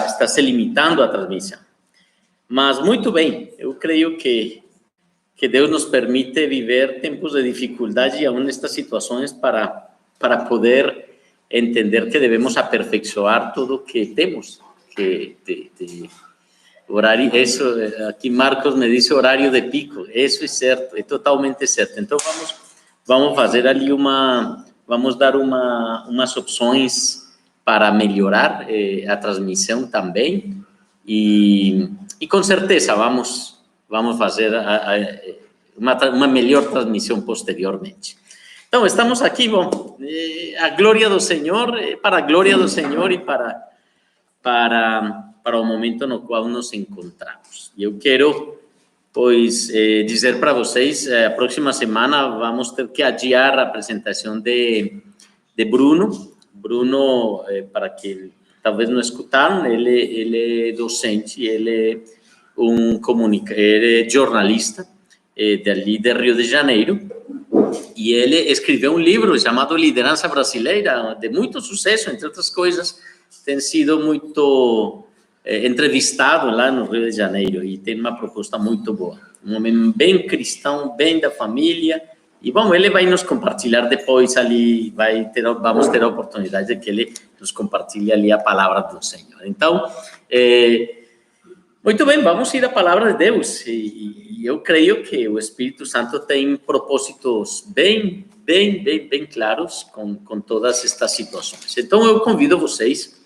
está se limitando a transmissão. Mas muito bem, eu creio que Deus nos permite viver tempos de dificuldade e aún nestas situações para poder entender que devemos aperfeiçoar tudo o que temos, horário, isso, aqui Marcos me disse horário de pico, isso é certo, é totalmente certo. Então vamos fazer ali vamos dar umas opções para melhorar a transmissão também, e com certeza vamos fazer uma melhor transmissão posteriormente. Então, estamos aqui, bom, a glória do Senhor, para a glória do Senhor e para o momento no qual nos encontramos. E eu quero, pois, dizer para vocês, a próxima semana vamos ter que adiar a apresentação de Bruno. Bruno, para que talvez não escutaram, ele é docente, ele é jornalista dali de Rio de Janeiro, e ele escreveu livro chamado Liderança Brasileira, de muito sucesso, entre outras coisas, tem sido muito entrevistado lá no Rio de Janeiro, e tem uma proposta muito boa. Um homem bem cristão, bem da família, e bom, ele vai nos compartilhar depois ali, vamos ter a oportunidade de que ele nos compartilhe ali a palavra do Senhor. Então, muito bem, vamos ir à palavra de Deus, e eu creio que o Espírito Santo tem propósitos bem claros com todas estas situações. Então, eu convido vocês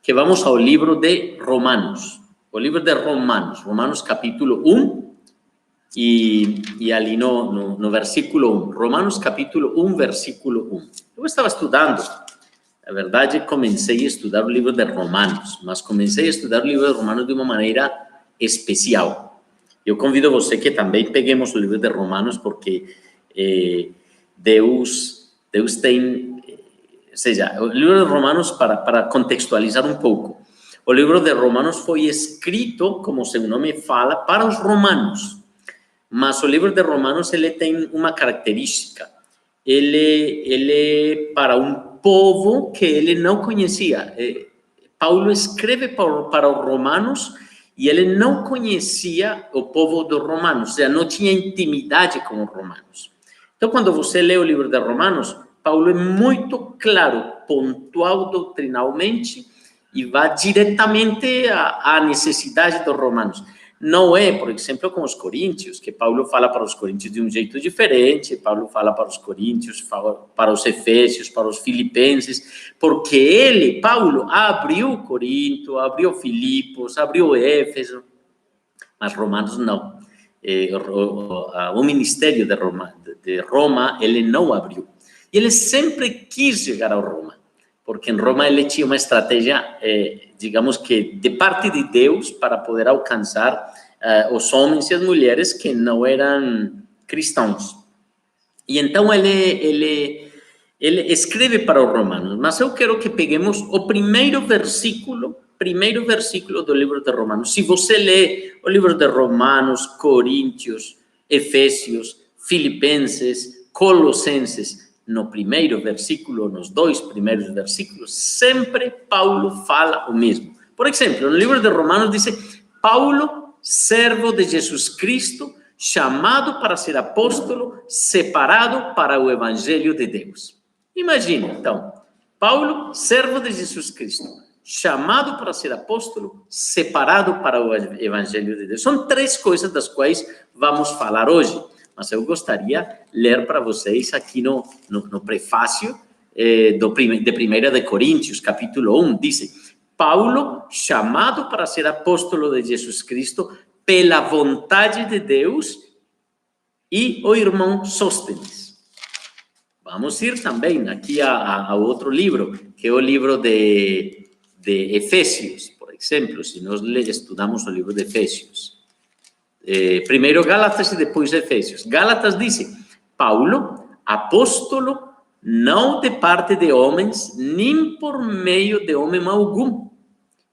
que vamos ao livro de Romanos, Romanos capítulo 1, e ali no versículo 1, Romanos capítulo 1, versículo 1. Eu estava estudando, na verdade, comecei a estudar o livro de Romanos, mas comecei a estudar o livro de Romanos de uma maneira especial. Eu convido você que também peguemos o livro de Romanos, porque Deus tem, ou seja, o livro de Romanos, para contextualizar um pouco, o livro de Romanos foi escrito, como seu nome fala, para os romanos, mas o livro de Romanos ele tem uma característica, ele para um povo que ele não conhecia. Paulo escreve para os romanos e ele não conhecia o povo dos romanos, ou seja, não tinha intimidade com os romanos. Então, quando você lê o livro de Romanos, Paulo é muito claro, pontual doutrinalmente, e vai diretamente à necessidade dos romanos. Não é, por exemplo, com os coríntios, que Paulo fala para os coríntios de um jeito diferente, Paulo fala para os coríntios, para os efésios, para os filipenses, porque ele, Paulo, abriu Corinto, abriu Filipos, abriu Éfeso, mas Romanos não. O ministério de Roma, ele não abriu. E ele sempre quis chegar a Roma, porque em Roma ele tinha uma estratégia, digamos que de parte de Deus, para poder alcançar os homens e as mulheres que não eram cristãos. E então ele escreve para os romanos, mas eu quero que peguemos o primeiro versículo do livro de Romanos. Se você lê o livro de Romanos, Coríntios, Efésios, Filipenses, Colossenses, no primeiro versículo, nos dois primeiros versículos, sempre Paulo fala o mesmo. Por exemplo, no livro de Romanos diz: Paulo, servo de Jesus Cristo, chamado para ser apóstolo, separado para o evangelho de Deus. Imagina, então, Paulo, servo de Jesus Cristo, chamado para ser apóstolo, separado para o evangelho de Deus. São três coisas das quais vamos falar hoje. Mas eu gostaria de ler para vocês aqui no prefácio de 1 de Coríntios, capítulo 1, diz: Paulo, chamado para ser apóstolo de Jesus Cristo, pela vontade de Deus, e o irmão Sóstenes. Vamos ir também aqui a outro livro, que é o livro de Efésios, por exemplo, se nós estudamos o livro de Efésios. Primeiro Gálatas e depois Efésios. Gálatas diz: Paulo, apóstolo, não de parte de homens, nem por meio de homem algum,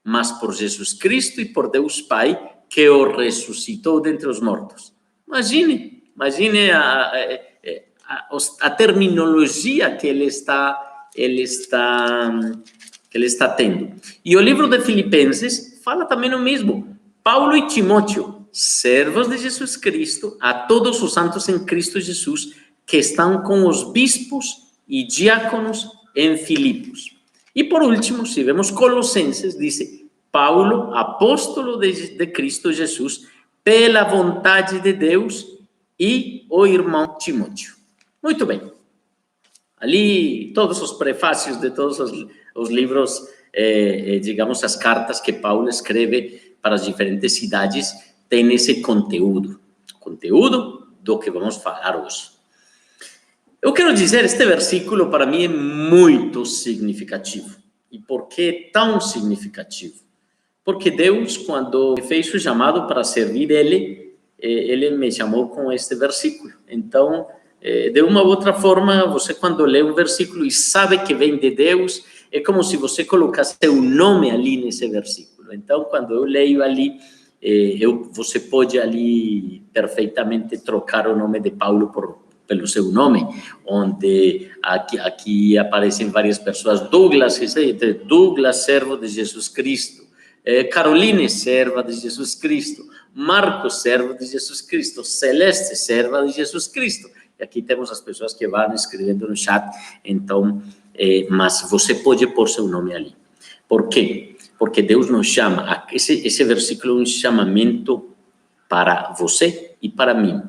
mas por Jesus Cristo e por Deus Pai, que o ressuscitou dentre os mortos. Imagine a terminologia que ele está que ele está tendo. E o livro de Filipenses fala também o mesmo. Paulo e Timóteo, servos de Jesus Cristo, a todos os santos em Cristo Jesus, que estão com os bispos e diáconos em Filipos. E por último, se vemos Colossenses, diz Paulo, apóstolo de Cristo Jesus, pela vontade de Deus, e o irmão Timóteo. Muito bem. Ali, todos os prefácios de todos os livros, digamos, as cartas que Paulo escreve para as diferentes cidades, tem esse conteúdo do que vamos falar hoje. Eu quero dizer, este versículo para mim é muito significativo. E por que é tão significativo? Porque Deus, quando fez o chamado para servir ele me chamou com este versículo. Então, de uma ou outra forma, você quando lê um versículo e sabe que vem de Deus, é como se você colocasse seu nome ali nesse versículo. Então, quando eu leio ali, você pode ali perfeitamente trocar o nome de Paulo pelo seu nome, onde aqui aparecem várias pessoas. Douglas, servo de Jesus Cristo. Caroline, serva de Jesus Cristo. Marcos, servo de Jesus Cristo. Celeste, serva de Jesus Cristo. E aqui temos as pessoas que vão escrevendo no chat, então, mas você pode pôr seu nome ali. Por quê? Porque Deus nos chama, esse versículo é um chamamento para você e para mim.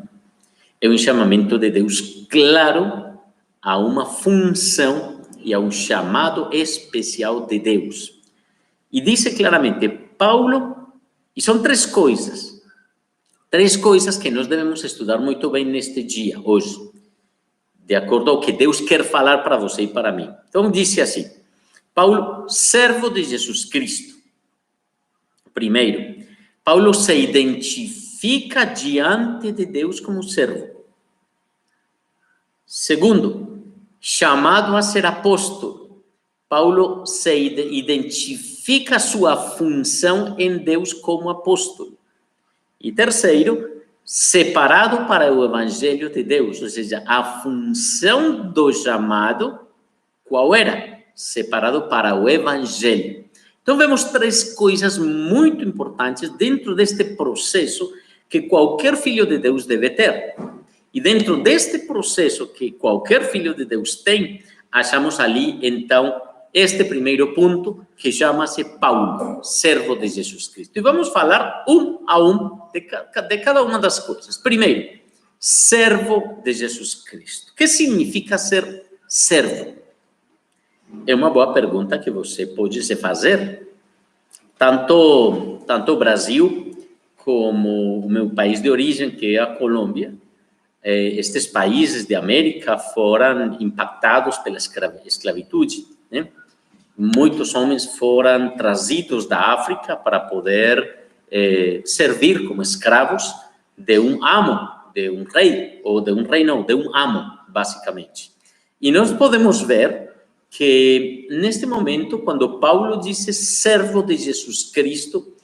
É um chamamento de Deus claro a uma função e a um chamado especial de Deus. E diz claramente, Paulo, e são três coisas que nós devemos estudar muito bem neste dia, hoje, de acordo ao que Deus quer falar para você e para mim. Então, disse assim, Paulo, servo de Jesus Cristo. Primeiro, Paulo se identifica diante de Deus como servo. Segundo, chamado a ser apóstolo. Paulo se identifica sua função em Deus como apóstolo. E terceiro, separado para o evangelho de Deus, ou seja, a função do chamado, qual era? Separado para o evangelho. Então, vemos três coisas muito importantes dentro deste processo que qualquer filho de Deus deve ter. E dentro deste processo que qualquer filho de Deus tem, achamos ali, então, este primeiro ponto, que chama-se Paulo, servo de Jesus Cristo. E vamos falar um a um de cada uma das coisas. Primeiro, servo de Jesus Cristo. O que significa ser servo? É uma boa pergunta que você pode se fazer. Tanto o Brasil como o meu país de origem, que é a Colômbia, estes países de América foram impactados pela escravitude, né? Muitos homens foram trazidos da África para poder servir como escravos de um amo, de um rei, ou de um rei não, de um amo, basicamente. E nós podemos ver que, neste momento, quando Paulo diz servo de Jesus Cristo,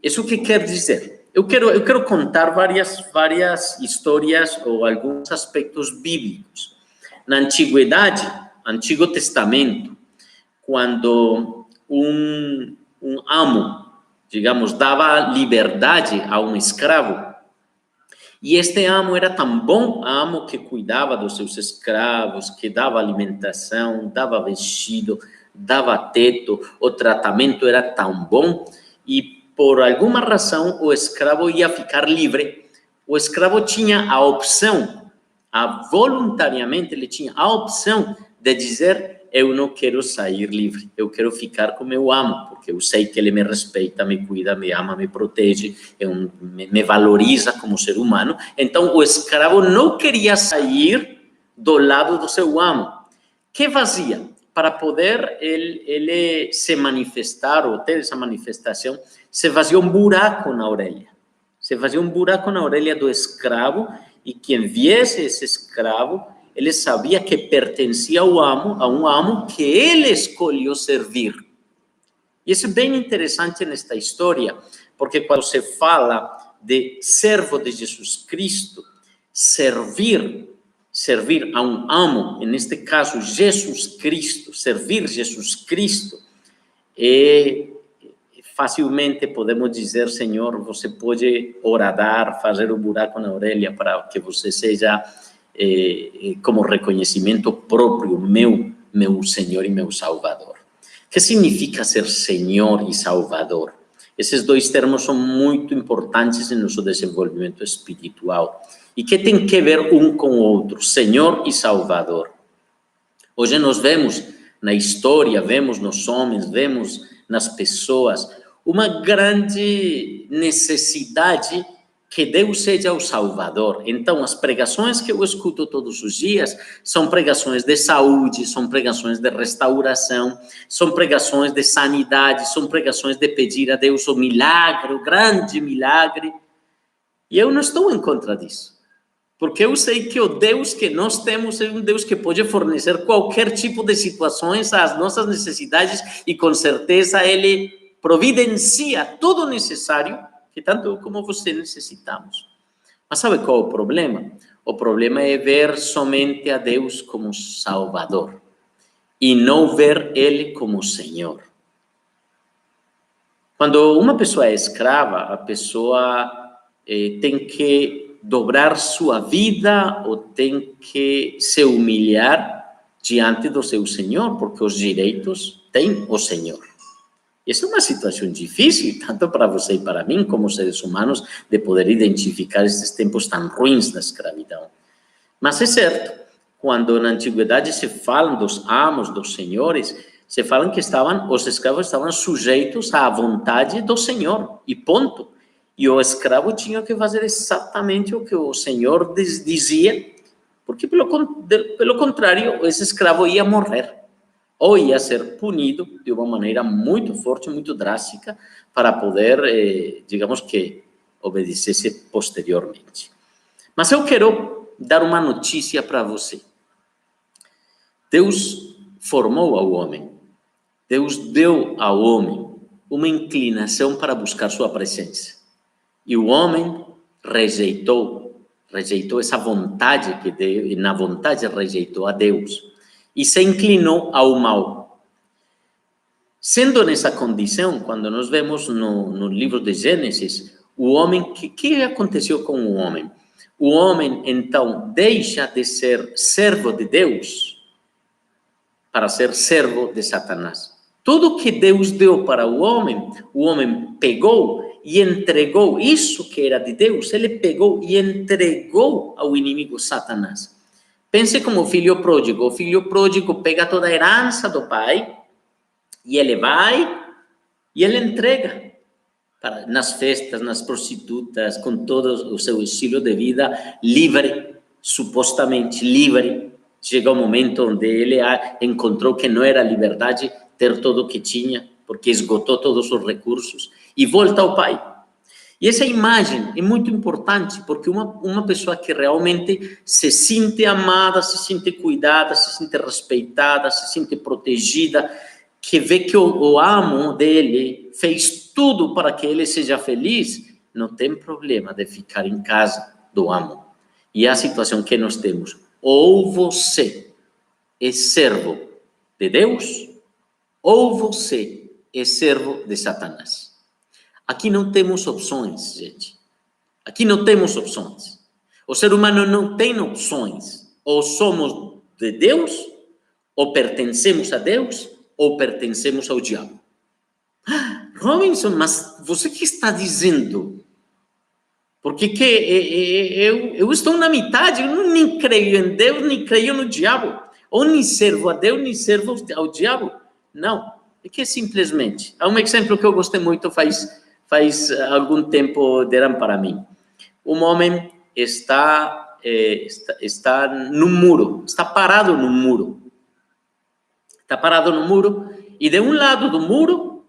isso que quer dizer? Eu quero contar várias histórias ou alguns aspectos bíblicos. Na Antiguidade, Antigo Testamento, quando um amo, digamos, dava liberdade a um escravo, e este amo era tão bom, amo que cuidava dos seus escravos, que dava alimentação, dava vestido, dava teto, o tratamento era tão bom, e por alguma razão o escravo ia ficar livre. O escravo tinha a opção, voluntariamente ele tinha a opção de dizer: eu não quero sair livre, eu quero ficar com meu amo, porque eu sei que ele me respeita, me cuida, me ama, me protege, me valoriza como ser humano. Então, o escravo não queria sair do lado do seu amo. O que fazia? Para poder ele se manifestar ou ter essa manifestação, se fazia um buraco na orelha. Se fazia um buraco na orelha do escravo, e quem viesse esse escravo, ele sabia que pertencia ao amo, a um amo que ele escolheu servir. E isso é bem interessante nesta história, porque quando se fala de servo de Jesus Cristo, servir a um amo, neste caso Jesus Cristo, servir Jesus Cristo, E facilmente podemos dizer, Senhor, você pode horadar, fazer o buraco na orelha para que você seja como reconhecimento próprio, meu Senhor e meu Salvador. O que significa ser Senhor e Salvador? Esses dois termos são muito importantes em nosso desenvolvimento espiritual. E que tem que ver um com o outro, Senhor e Salvador. Hoje nós vemos na história, vemos nos homens, vemos nas pessoas, uma grande necessidade que Deus seja o Salvador. Então, as pregações que eu escuto todos os dias são pregações de saúde, são pregações de restauração, são pregações de sanidade, são pregações de pedir a Deus o milagre, o grande milagre. E eu não estou em contra disso. Porque eu sei que o Deus que nós temos é um Deus que pode fornecer qualquer tipo de situações às nossas necessidades e com certeza Ele providencia tudo o necessário que tanto eu como você necessitamos. Mas sabe qual é o problema? O problema é ver somente a Deus como Salvador e não ver Ele como Senhor. Quando uma pessoa é escrava, a pessoa tem que dobrar sua vida ou tem que se humilhar diante do seu Senhor, porque os direitos tem o Senhor. Essa é uma situação difícil, tanto para você e para mim, como seres humanos, de poder identificar esses tempos tão ruins da escravidão. Mas é certo, quando na antiguidade se falam dos amos, dos senhores, se falam que os escravos estavam sujeitos à vontade do Senhor, e ponto. E o escravo tinha que fazer exatamente o que o Senhor dizia, porque pelo contrário, esse escravo ia morrer, ou ia ser punido de uma maneira muito forte, muito drástica, para poder, digamos que, obedecesse posteriormente. Mas eu quero dar uma notícia para você. Deus formou ao homem, Deus deu ao homem uma inclinação para buscar sua presença. E o homem rejeitou essa vontade que Deus, e na vontade rejeitou a Deus e se inclinou ao mal. Sendo nessa condição, quando nós vemos no livro de Gênesis, o homem, que aconteceu com o homem? O homem, então, deixa de ser servo de Deus para ser servo de Satanás. Tudo que Deus deu para o homem pegou e entregou isso que era de Deus, ele pegou e entregou ao inimigo Satanás. Pense como o filho pródigo pega toda a herança do pai e ele vai e ele entrega nas festas, nas prostitutas, com todo o seu estilo de vida livre, supostamente livre. Chega um momento onde ele encontrou que não era liberdade ter tudo o que tinha, porque esgotou todos os recursos, e volta ao pai. E essa imagem é muito importante, porque uma pessoa que realmente se sente amada, se sente cuidada, se sente respeitada, se sente protegida, que vê que o amo dele fez tudo para que ele seja feliz, não tem problema de ficar em casa do amo. E a situação que nós temos, ou você é servo de Deus, ou você é servo de Satanás. Aqui não temos opções, gente. Aqui não temos opções. O ser humano não tem opções. Ou somos de Deus, ou pertencemos a Deus, ou pertencemos ao diabo. Robinson, mas você que está dizendo? Porque eu estou na metade, eu nem creio em Deus, nem creio no diabo. Ou nem servo a Deus, nem servo ao diabo. Não, é que simplesmente, há um exemplo que eu gostei muito, faz algum tempo deram para mim. Um homem está no muro, está parado no muro. Está parado no muro, e de um lado do muro,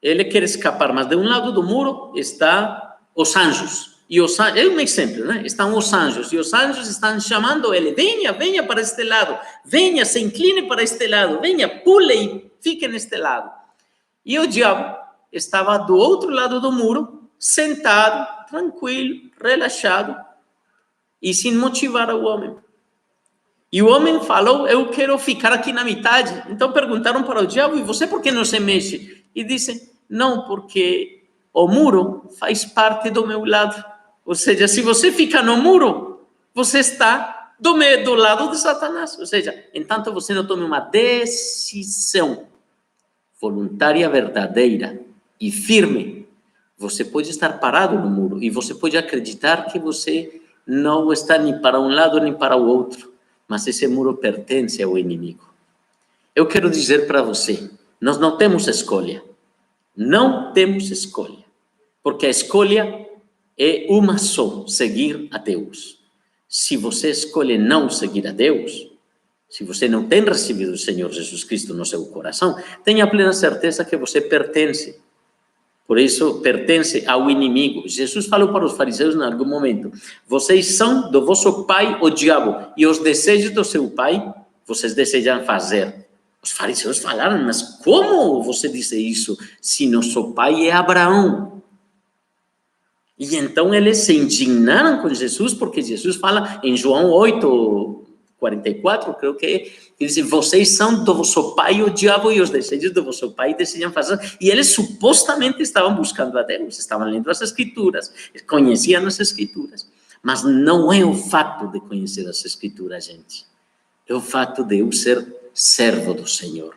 ele quer escapar, mas de um lado do muro está os anjos. E é um exemplo, né? Estão os anjos, e os anjos estão chamando ele, venha para este lado, venha, se incline para este lado, venha, pule e fique neste lado. E o diabo estava do outro lado do muro, sentado, tranquilo, relaxado, e sem motivar o homem. E o homem falou, eu quero ficar aqui na metade. Então perguntaram para o diabo, e você por que não se mexe? e dizem, não, porque o muro faz parte do meu lado. Ou seja, se você fica no muro, você está do lado de Satanás. Ou seja, enquanto você não tome uma decisão voluntária, verdadeira e firme, você pode estar parado no muro e você pode acreditar que você não está nem para um lado nem para o outro, mas esse muro pertence ao inimigo. Eu quero dizer para você, nós não temos escolha. Não temos escolha, porque a escolha é uma só, seguir a Deus. Se você escolhe não seguir a Deus, se você não tem recebido o Senhor Jesus Cristo no seu coração, tenha plena certeza que você pertence. Por isso, pertence ao inimigo. Jesus falou para os fariseus em algum momento, vocês são do vosso pai, o diabo, e os desejos do seu pai, vocês desejam fazer. Os fariseus falaram, mas como você diz isso, se nosso pai é Abraão? E então eles se indignaram com Jesus, porque Jesus fala em João 8:44, creio que ele diz, vocês são do vosso pai o diabo e os desejos do vosso pai desejam fazer. E eles supostamente estavam buscando a Deus, estavam lendo as Escrituras, conheciam as Escrituras. Mas não é o fato de conhecer as Escrituras, gente. É o fato de eu ser servo do Senhor.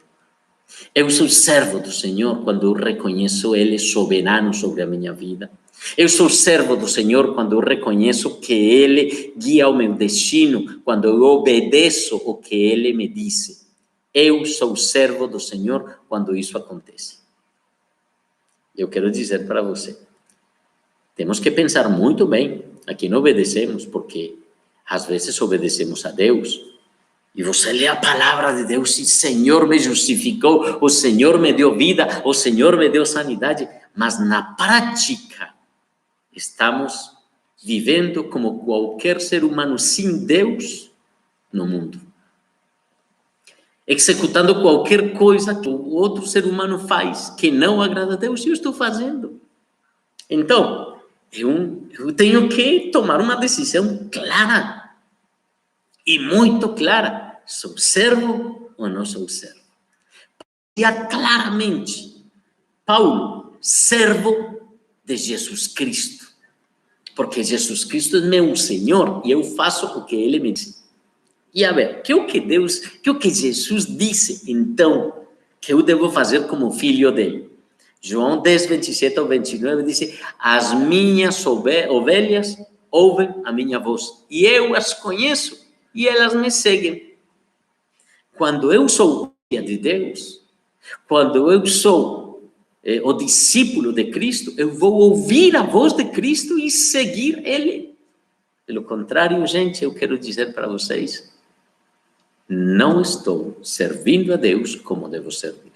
Eu sou servo do Senhor quando eu reconheço Ele soberano sobre a minha vida. Eu sou servo do Senhor quando eu reconheço que Ele guia o meu destino, quando eu obedeço o que Ele me disse. Eu sou servo do Senhor quando isso acontece. Eu quero dizer para você, temos que pensar muito bem a quem obedecemos, porque às vezes obedecemos a Deus, e você lê a palavra de Deus e o Senhor me justificou, o Senhor me deu vida, o Senhor me deu sanidade, mas na prática estamos vivendo como qualquer ser humano sem Deus no mundo. Executando qualquer coisa que o outro ser humano faz que não agrada a Deus, eu estou fazendo. Então, eu tenho que tomar uma decisão clara. E muito clara, sou servo ou não sou servo? E claramente, Paulo, servo de Jesus Cristo, porque Jesus Cristo é meu Senhor e eu faço o que Ele me diz. E a ver, que o que Jesus disse, então, que eu devo fazer como filho dele? João 10:27-29 diz, as minhas ovelhas ouvem a minha voz, e eu as conheço, e elas me seguem. Quando eu sou filha de Deus, quando eu sou o discípulo de Cristo, eu vou ouvir a voz de Cristo e seguir Ele. Pelo contrário, gente, eu quero dizer para vocês, não estou servindo a Deus como devo servir.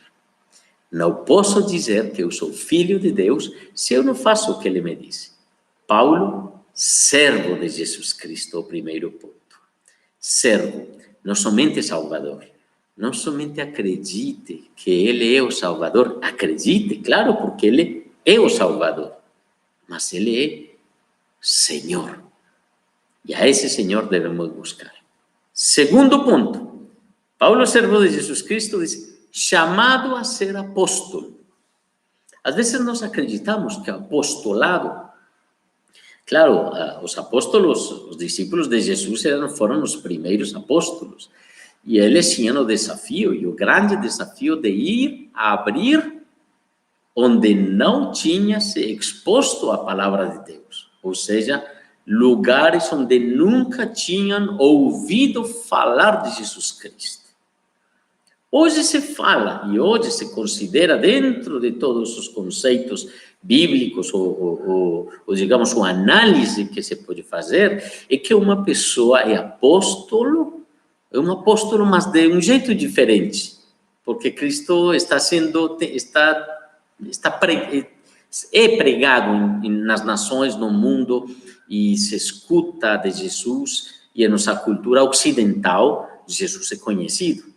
Não posso dizer que eu sou filho de Deus se eu não faço o que Ele me disse. Paulo, servo de Jesus Cristo, o primeiro ponto. Servo, não somente Salvador, não somente acredite que Ele é o Salvador, acredite, claro, porque Ele é o Salvador, mas Ele é Senhor, e a esse Senhor devemos buscar. Segundo ponto, Paulo, servo de Jesus Cristo, diz, chamado a ser apóstolo. Às vezes nós acreditamos que apostolado, claro, os apóstolos, os discípulos de Jesus foram os primeiros apóstolos. E eles tinham o desafio, e o grande desafio de ir a abrir onde não tinha se exposto a palavra de Deus. Ou seja, lugares onde nunca tinham ouvido falar de Jesus Cristo. Hoje se fala, e hoje se considera, dentro de todos os conceitos bíblicos, ou digamos, uma análise que se pode fazer, é que uma pessoa é apóstolo, mas de um jeito diferente, porque Cristo é pregado nas nações, no mundo, e se escuta de Jesus, e em nossa cultura ocidental, Jesus é conhecido.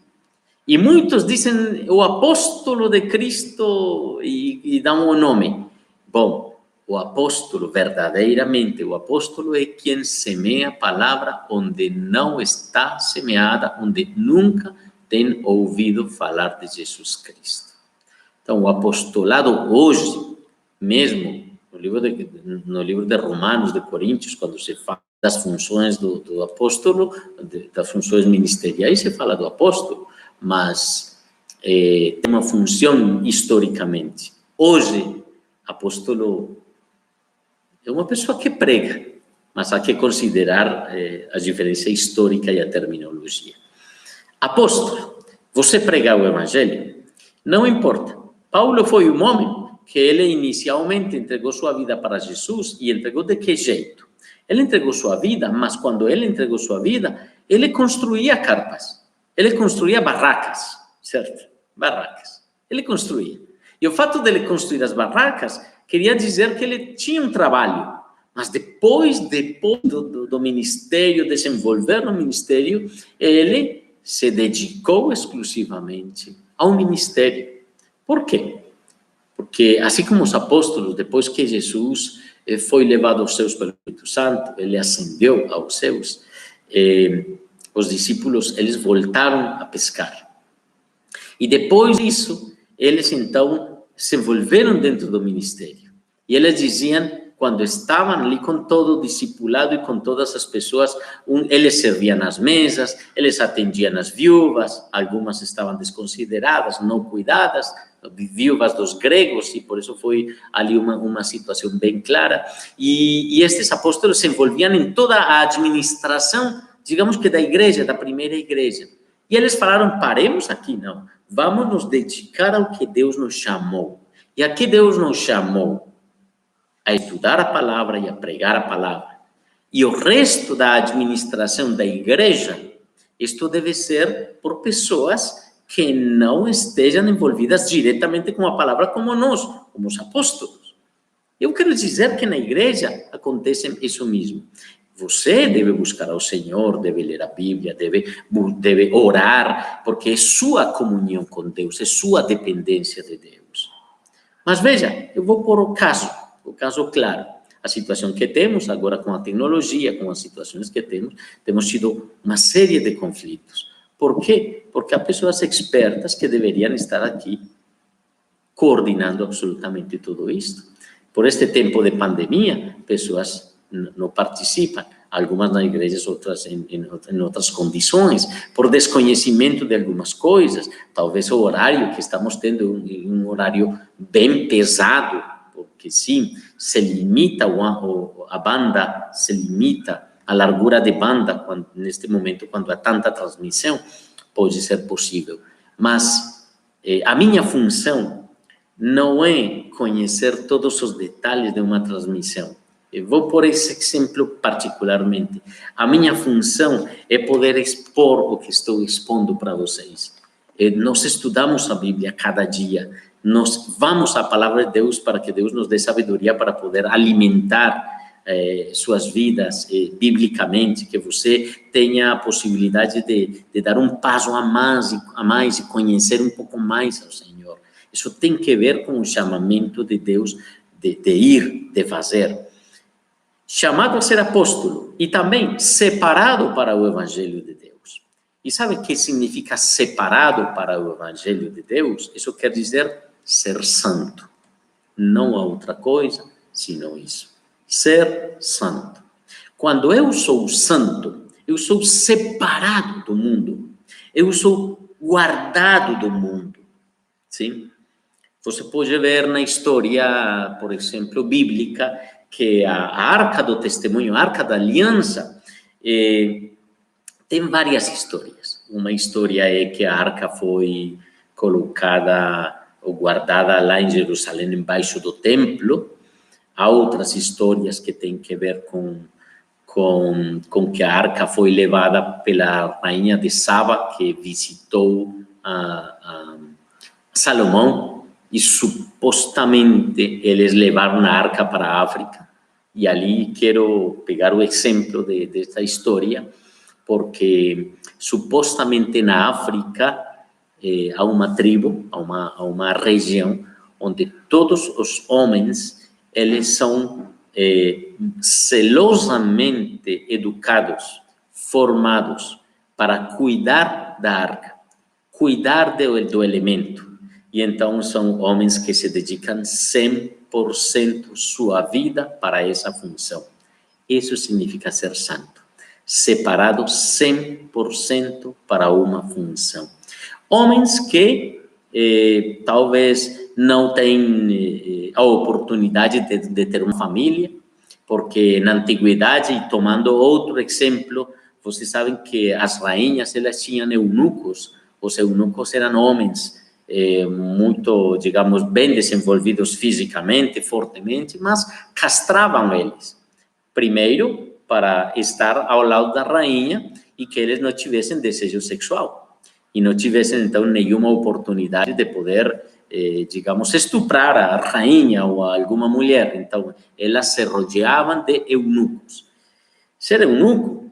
E muitos dizem o apóstolo de Cristo e dão o nome. Bom, o apóstolo, verdadeiramente, o apóstolo é quem semeia a palavra onde não está semeada, onde nunca tem ouvido falar de Jesus Cristo. Então, o apostolado hoje, mesmo no livro de Romanos, de Coríntios, quando se fala das funções do apóstolo, das funções ministeriais, se fala do apóstolo, mas tem uma função historicamente. Hoje, apóstolo é uma pessoa que prega, mas há que considerar a diferença histórica e a terminologia. Apóstolo, você pregar o evangelho? Não importa. Paulo foi um homem que ele inicialmente entregou sua vida para Jesus e entregou de que jeito? Ele entregou sua vida, mas quando ele entregou sua vida, ele construía carpas, ele construía barracas, certo? Barracas. Ele construía. E o fato dele construir as barracas queria dizer que ele tinha um trabalho, mas depois do ministério, desenvolver no ministério, ele se dedicou exclusivamente ao ministério. Por quê? Porque, assim como os apóstolos, depois que Jesus foi levado aos céus pelo Espírito Santo, ele ascendeu aos céus, os discípulos, eles voltaram a pescar. E depois disso, eles então se envolveram dentro do ministério. E eles diziam, quando estavam ali com todo o discipulado e com todas as pessoas, eles serviam nas mesas, eles atendiam as viúvas, algumas estavam desconsideradas, não cuidadas, viúvas dos gregos, e por isso foi ali uma situação bem clara. E estes apóstolos se envolviam em toda a administração, digamos que da igreja, da primeira igreja. E eles falaram, paremos aqui, não, vamos nos dedicar ao que Deus nos chamou. E a que Deus nos chamou? A estudar a palavra e a pregar a palavra. E o resto da administração da igreja, isto deve ser por pessoas que não estejam envolvidas diretamente com a palavra como nós, como os apóstolos. Eu quero dizer que na igreja acontece isso mesmo. Você deve buscar ao Senhor, deve ler a Bíblia, deve orar, porque é sua comunhão com Deus, é sua dependência de Deus. Mas veja, eu vou pôr o caso claro. A situação que temos agora com a tecnologia, com as situações que temos tido uma série de conflitos. Por quê? Porque há pessoas expertas que deveriam estar aqui coordenando absolutamente tudo isso. Por este tempo de pandemia, pessoas não participam, algumas nas igrejas, outras em outras condições, por desconhecimento de algumas coisas, talvez o horário que estamos tendo um horário bem pesado, porque sim, se limita a banda, se limita a largura de banda, neste momento, quando há tanta transmissão, pode ser possível. Mas a minha função não é conhecer todos os detalhes de uma transmissão. Eu vou por esse exemplo particularmente. A minha função é poder expor o que estou expondo para vocês. Nós estudamos a Bíblia cada dia. Nós vamos à palavra de Deus para que Deus nos dê sabedoria para poder alimentar suas vidas biblicamente, que você tenha a possibilidade de dar um passo a mais e conhecer um pouco mais ao Senhor. Isso tem que ver com o chamamento de Deus de ir, de fazer. Chamado a ser apóstolo e também separado para o Evangelho de Deus. E sabe o que significa separado para o Evangelho de Deus? Isso quer dizer ser santo. Não há outra coisa senão isso. Ser santo. Quando eu sou santo, eu sou separado do mundo. Eu sou guardado do mundo. Sim? Você pode ver na história, por exemplo, bíblica, que a Arca do Testemunho, a Arca da Aliança, tem várias histórias. Uma história é que a Arca foi colocada ou guardada lá em Jerusalém, embaixo do templo. Há outras histórias que têm que ver com que a Arca foi levada pela rainha de Saba, que visitou a Salomão, e supostamente eles levaram a Arca para a África. E ali quero pegar o exemplo desta história, porque supostamente na África há uma tribo, há uma região onde todos os homens eles são celosamente educados, formados para cuidar da arca, cuidar do elemento. e então são homens que se dedicam 100% sua vida para essa função. Isso significa ser santo, separado 100% para uma função. Homens que talvez não têm a oportunidade de ter uma família, porque na antiguidade, e tomando outro exemplo, vocês sabem que as rainhas, elas tinham eunucos. Os eunucos eram homens muito, digamos, bem desenvolvidos fisicamente, fortemente, mas castravam eles. Primeiro, para estar ao lado da rainha e que eles não tivessem desejo sexual. E não tivessem, então, nenhuma oportunidade de poder, digamos, estuprar a rainha ou alguma mulher. Então, elas se rodeavam de eunucos. Ser eunuco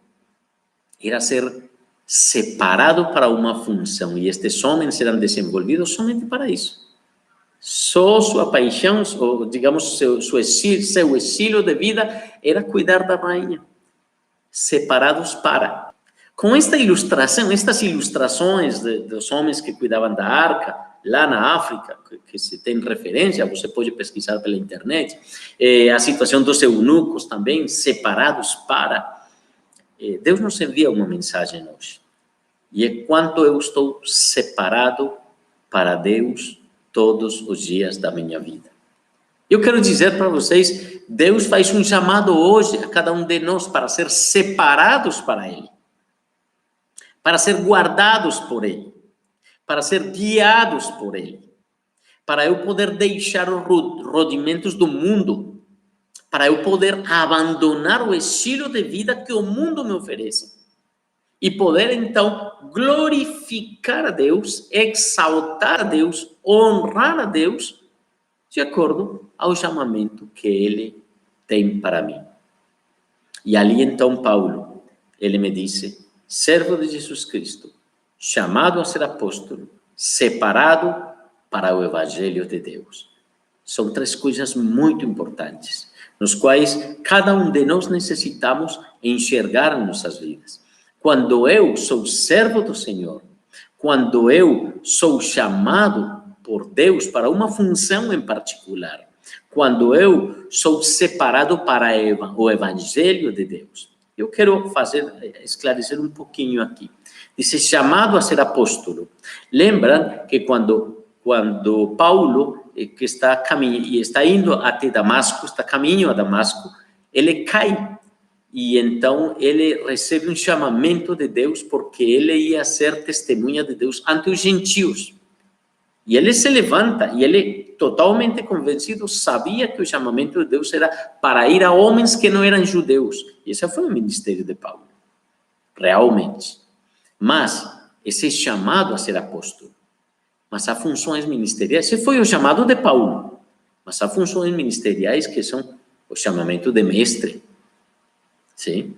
era ser separado para uma função, e estes homens eram desenvolvidos somente para isso. Só sua paixão, ou, digamos, seu estilo de vida era cuidar da rainha, separados para. Com esta ilustração, estas ilustrações dos homens que cuidavam da arca, lá na África, que se tem referência, você pode pesquisar pela internet, a situação dos eunucos também, separados para. Deus nos envia uma mensagem hoje. E é quanto eu estou separado para Deus todos os dias da minha vida. Eu quero dizer para vocês, Deus faz um chamado hoje a cada um de nós para ser separados para Ele, para ser guardados por Ele, para ser guiados por Ele, para eu poder deixar os rudimentos do mundo, para eu poder abandonar o estilo de vida que o mundo me oferece e poder, então, glorificar a Deus, exaltar a Deus, honrar a Deus, de acordo ao chamamento que Ele tem para mim. E ali, então, Paulo, ele me disse, servo de Jesus Cristo, chamado a ser apóstolo, separado para o Evangelho de Deus. São três coisas muito importantes, nos quais cada um de nós necessitamos enxergar em nossas vidas. Quando eu sou servo do Senhor, quando eu sou chamado por Deus para uma função em particular, quando eu sou separado para o Evangelho de Deus. Eu quero esclarecer um pouquinho aqui. Diz chamado a ser apóstolo. Lembram que quando Paulo, que está indo até Damasco, está caminho a Damasco, ele cai. E então ele recebe um chamamento de Deus, porque ele ia ser testemunha de Deus ante os gentios. E ele se levanta, e ele, totalmente convencido, sabia que o chamamento de Deus era para ir a homens que não eram judeus. E esse foi o ministério de Paulo, realmente. Mas esse chamado a ser apóstolo, mas há funções ministeriais, esse foi o chamado de Paulo, mas há funções ministeriais que são o chamamento de mestre, sim?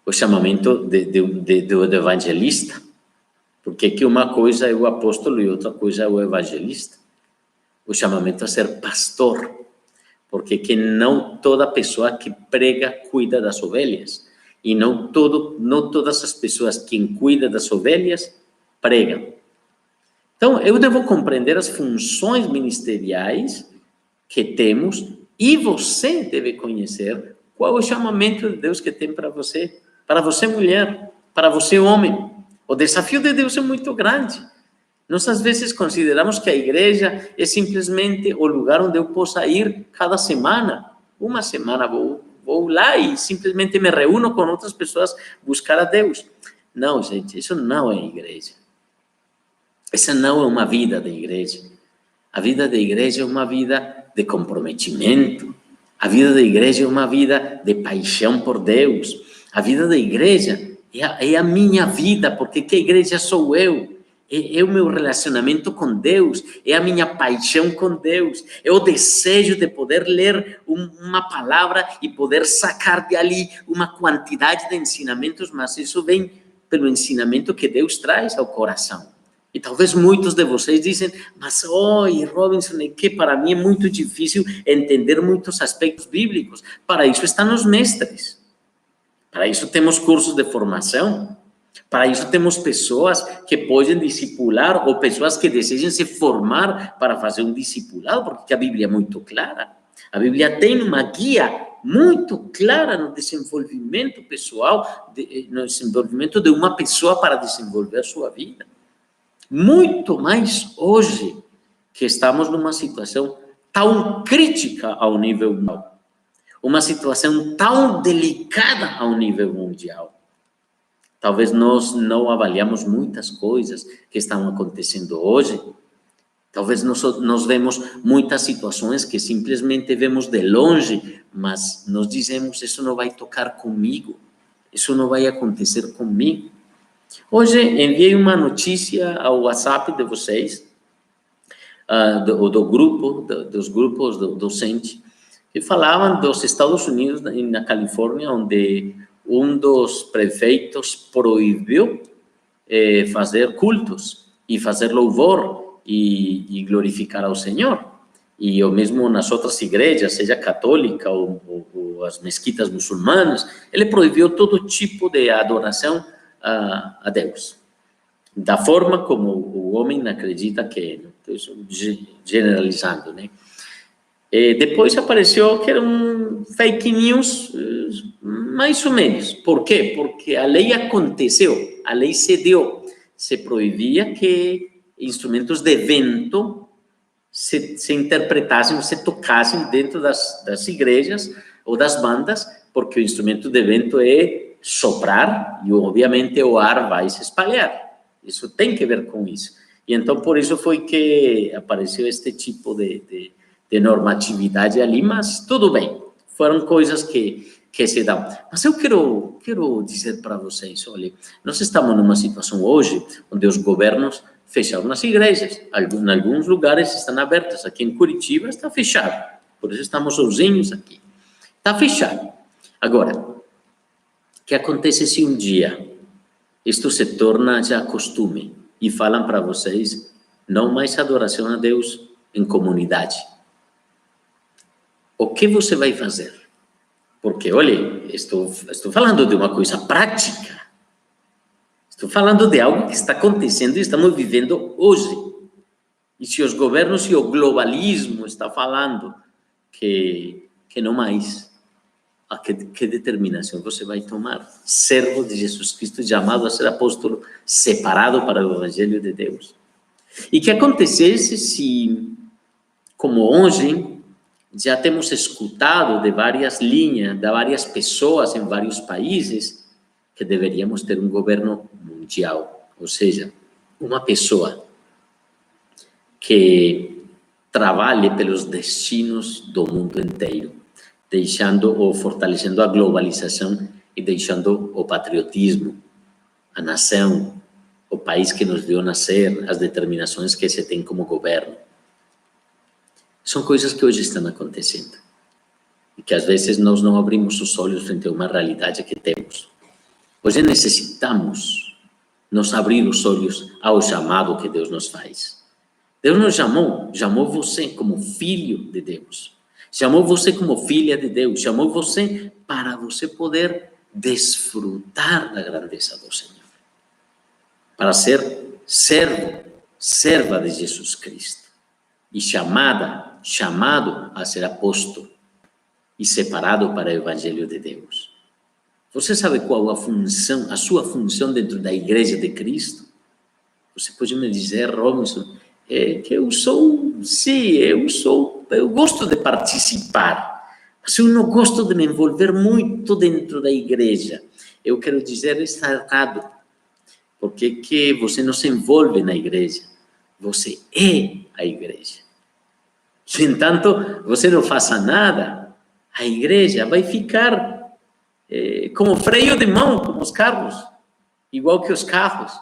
O chamamento do evangelista, porque que uma coisa é o apóstolo e outra coisa é o evangelista. O chamamento a ser pastor, porque que não toda pessoa que prega cuida das ovelhas, e não todas as pessoas que cuidam das ovelhas pregam. Então, eu devo compreender as funções ministeriais que temos e você deve conhecer qual é o chamamento de Deus que tem para você mulher, para você homem. O desafio de Deus é muito grande. Nós, às vezes, consideramos que a igreja é simplesmente o lugar onde eu possa ir cada semana. Uma semana vou lá e simplesmente me reúno com outras pessoas buscar a Deus. Não, gente, isso não é igreja. Essa não é uma vida de igreja. A vida da igreja é uma vida de comprometimento. A vida da igreja é uma vida de paixão por Deus. A vida da igreja é a minha vida, porque que a igreja sou eu. É o meu relacionamento com Deus, é a minha paixão com Deus, é o desejo de poder ler uma palavra e poder sacar de ali uma quantidade de ensinamentos, mas isso vem pelo ensinamento que Deus traz ao coração. E talvez muitos de vocês dizem, mas Robinson, que para mim é muito difícil entender muitos aspectos bíblicos. Para isso estão os mestres. Para isso temos cursos de formação. Para isso temos pessoas que podem discipular ou pessoas que desejam se formar para fazer um discipulado, porque a Bíblia é muito clara. A Bíblia tem uma guia muito clara no desenvolvimento pessoal, no desenvolvimento de uma pessoa para desenvolver a sua vida. Muito mais hoje, que estamos numa situação tão crítica ao nível mundial, uma situação tão delicada ao nível mundial. Talvez nós não avaliamos muitas coisas que estão acontecendo hoje. Talvez nós vemos muitas situações que simplesmente vemos de longe, mas nós dizemos, isso não vai tocar comigo, isso não vai acontecer comigo. Hoje enviei uma notícia ao WhatsApp de vocês, do grupo, dos grupos docentes, que falavam dos Estados Unidos, na Califórnia, onde um dos prefeitos proibiu fazer cultos e fazer louvor e glorificar ao Senhor. E o mesmo nas outras igrejas, seja católica ou as mesquitas muçulmanas, ele proibiu todo tipo de adoração a Deus, da forma como o homem acredita que é, generalizando, né? Depois apareceu que era um fake news, mais ou menos. Por quê? Porque a lei aconteceu, a lei se deu. Se proibia que instrumentos de vento se interpretassem, se tocassem dentro das igrejas ou das bandas, porque o instrumento de vento é soprar e, obviamente, o ar vai se espalhar. Isso tem que ver com isso. E então, por isso foi que apareceu este tipo de normatividade ali, mas tudo bem, foram coisas que se dão. Mas eu quero dizer para vocês, olha, nós estamos numa situação hoje onde os governos fecharam as igrejas, em alguns lugares estão abertas, aqui em Curitiba está fechado, por isso estamos sozinhos aqui, está fechado. Agora, o que acontece se um dia isto se torna já costume e falam para vocês, não mais adoração a Deus em comunidade? O que você vai fazer? Porque, olha, estou falando de uma coisa prática. Estou falando de algo que está acontecendo e estamos vivendo hoje. E se os governos e o globalismo estão falando que não mais, que determinação você vai tomar? Servo de Jesus Cristo, chamado a ser apóstolo, separado para o Evangelho de Deus. E que acontecesse se, como hoje, já temos escutado de várias linhas, de várias pessoas em vários países, que deveríamos ter um governo mundial, ou seja, uma pessoa que trabalhe pelos destinos do mundo inteiro, deixando ou fortalecendo a globalização e deixando o patriotismo, a nação, o país que nos viu nascer, as determinações que se tem como governo. São coisas que hoje estão acontecendo e que às vezes nós não abrimos os olhos frente a uma realidade que temos. Hoje necessitamos nos abrir os olhos ao chamado que Deus nos faz. Deus nos chamou você como filho de Deus, chamou você como filha de Deus, chamou você para você poder desfrutar da grandeza do Senhor, para ser servo, serva de Jesus Cristo e chamado a ser apóstolo e separado para o Evangelho de Deus. Você sabe qual a sua função dentro da Igreja de Cristo? Você pode me dizer, Robinson, que eu gosto de participar, mas eu não gosto de me envolver muito dentro da igreja. Eu quero dizer, está errado, porque que você não se envolve na igreja, você é a igreja. Se, entanto, você não faça nada, a igreja vai ficar como freio de mão, como os carros, igual que os carros,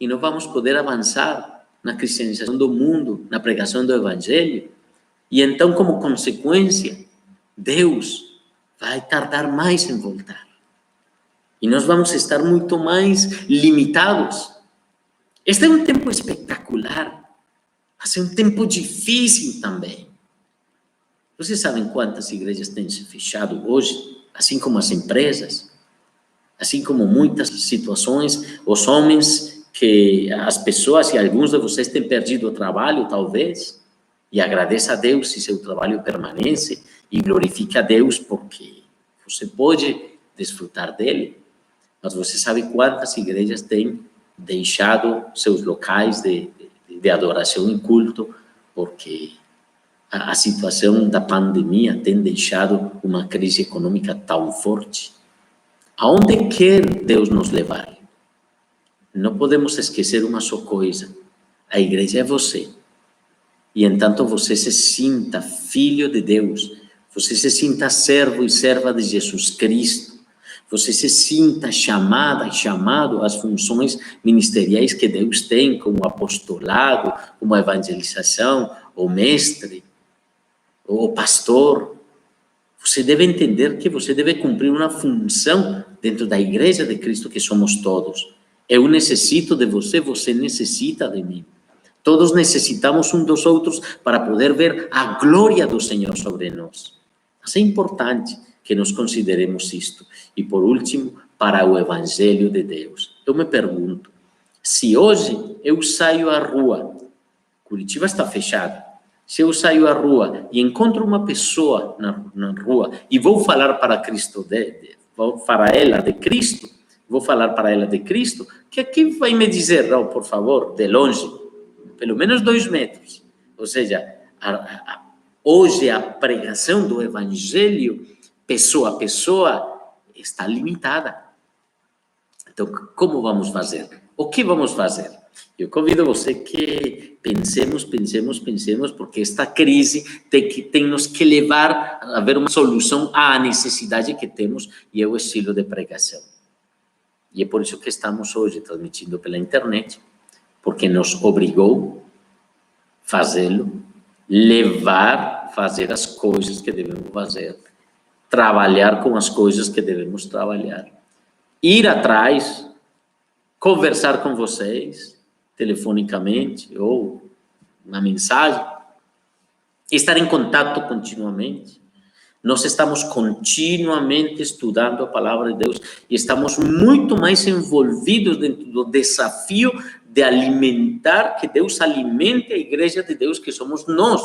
e não vamos poder avançar na cristianização do mundo, na pregação do Evangelho. E então, como consequência, Deus vai tardar mais em voltar. E nós vamos estar muito mais limitados. Este é um tempo espetacular, mas é um tempo difícil também. Vocês sabem quantas igrejas têm se fechado hoje, assim como as empresas? Assim como muitas situações, os homens, que as pessoas, e alguns de vocês têm perdido o trabalho, talvez, e agradeça a Deus se seu trabalho permanece, e glorifique a Deus porque você pode desfrutar dele. Mas você sabe quantas igrejas têm deixado seus locais de adoração e culto, porque a situação da pandemia tem deixado uma crise econômica tão forte. Aonde quer Deus nos levar? Não podemos esquecer uma só coisa: a igreja é você. E entanto você se sinta filho de Deus, você se sinta servo e serva de Jesus Cristo, você se sinta chamada e chamado às funções ministeriais que Deus tem, como apostolado, como evangelização, o mestre, o pastor. Você deve entender que você deve cumprir uma função dentro da igreja de Cristo, que somos todos. Eu necessito de você, você necessita de mim. Todos necessitamos uns dos outros para poder ver a glória do Senhor sobre nós. Mas é importante que nos consideremos isto. E por último, para o Evangelho de Deus. Eu me pergunto, se hoje eu saio à rua, Curitiba está fechada, se eu saio à rua e encontro uma pessoa na rua e vou falar para Cristo, vou para ela de Cristo, vou falar para ela de Cristo, que aqui vai me dizer, não, por favor, de longe, pelo menos 2 metros. Ou seja, hoje a pregação do Evangelho, pessoa a pessoa, está limitada. Então, como vamos fazer? O que vamos fazer? Eu convido você que pensemos, porque esta crise tem nos que levar a ver uma solução à necessidade que temos, e é o estilo de pregação. E é por isso que estamos hoje transmitindo pela internet, porque nos obrigou a fazê-lo, fazer as coisas que devemos fazer, trabalhar com as coisas que devemos trabalhar, ir atrás, conversar com vocês, telefonicamente ou na mensagem, estar em contato continuamente. Nós estamos continuamente estudando a palavra de Deus e estamos muito mais envolvidos dentro do desafio de alimentar, que Deus alimente a igreja de Deus, que somos nós,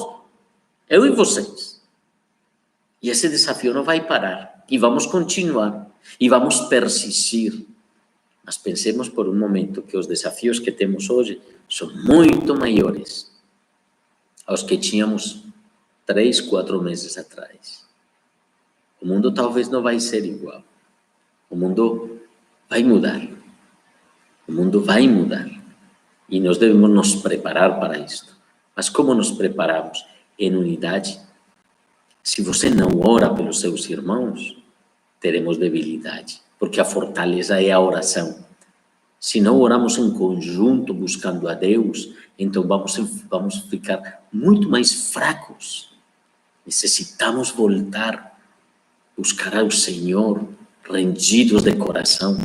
eu e vocês. E esse desafio não vai parar, e vamos continuar, e vamos persistir. Mas pensemos por um momento que os desafios que temos hoje são muito maiores aos que tínhamos 3, 4 meses atrás. O mundo talvez não vai ser igual. O mundo vai mudar. O mundo vai mudar. E nós devemos nos preparar para isto. Mas como nos preparamos? Em unidade. Se você não ora pelos seus irmãos, teremos debilidade, porque a fortaleza é a oração. Se não oramos em conjunto buscando a Deus, então vamos ficar muito mais fracos. Necessitamos voltar, buscar ao Senhor, rendidos de coração.